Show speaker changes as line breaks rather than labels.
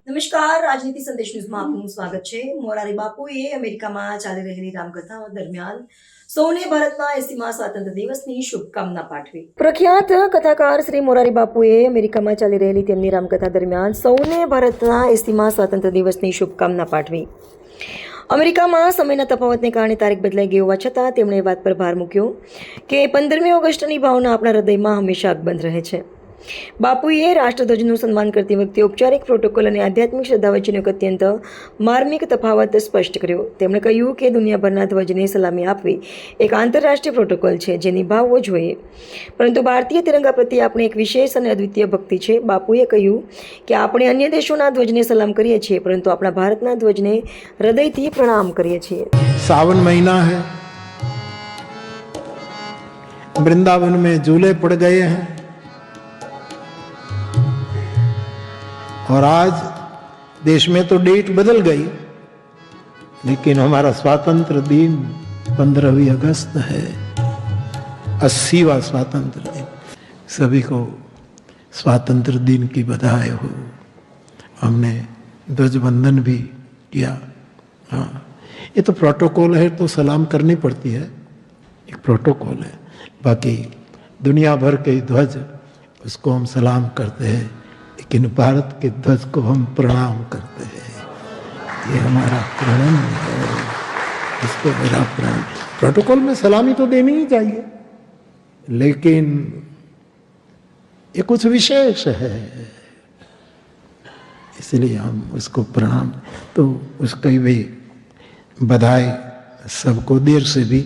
નમસ્કાર, રાજનીતિ સંદેશ ન્યૂઝમાં આપનું સ્વાગત છે. મોરારી બાપુએ અમેરિકામાં ચાલી રહેલી રામકથા દરમિયાન સૌને ભારતના 80મા સ્વાતંત્ર્ય દિવસની શુભકામના પાઠવી. પ્રખ્યાત કથાકાર શ્રી મોરારી બાપુએ અમેરિકામાં ચાલી રહેલી તેમની રામકથા દરમિયાન સૌને ભારતના 80મા સ્વાતંત્ર્ય દિવસની શુભકામના પાઠવી. અમેરિકામાં સમયના તફાવતને કારણે તારીખ બદલાઈ ગઈ હોવા છતાં તેમણે એ વાત પર ભાર મૂક્યો કે 15મી ઓગસ્ટની ભાવના આપણા હૃદયમાં હંમેશા અકબંધ રહે છે. બાપુએ રાષ્ટ્રધ્વજનું સન્માન કરતી વખતે ઔપચારિક પ્રોટોકોલ અને આધ્યાત્મિક શ્રદ્ધા વચ્ચેનો એક અત્યંત માર્મિક તફાવત સ્પષ્ટ કર્યો. તેમણે કહ્યું કે દુનિયાભરના ધ્વજને સલામી આપવી એક આંતરરાષ્ટ્રીય પ્રોટોકોલ છે જે નિભાવવો જોઈએ, પરંતુ ભારતીય તિરંગા પ્રત્યે આપણે એક વિશેષ અને અદ્વિતીય ભક્તિ છે. બાપુએ કહ્યું કે આપણે અન્ય દેશોના ધ્વજને સલામ કરીએ છીએ, પરંતુ આપણા ભારતના ધ્વજને હૃદયથી પ્રણામ કરીએ છીએ.
सावन महीना है, वृंदावन में झूले पड़ गए हैं और आज देश में तो डेट बदल गई, लेकिन हमारा स्वतंत्र दिन 15वीं अगस्त है, 80वां स्वतंत्र दिन. सभी को स्वतंत्र दिन की बधाई हो. हमने ध्वजबंधन भी किया. हाँ, ये तो प्रोटोकॉल है, तो सलाम करनी पड़ती है, एक प्रोटोकॉल है. बाकी दुनिया भर के ध्वज उसको हम सलाम करते हैं, लेकिन भारत के ध्वज को हम प्रणाम करते हैं. ये हमारा प्रणम है, इसको मेरा प्रणाम. प्रोटोकॉल में सलामी तो देनी ही चाहिए, लेकिन ये कुछ विशेष है, इसलिए हम उसको प्रणाम. तो उसकी भी बधाई सबको देर से भी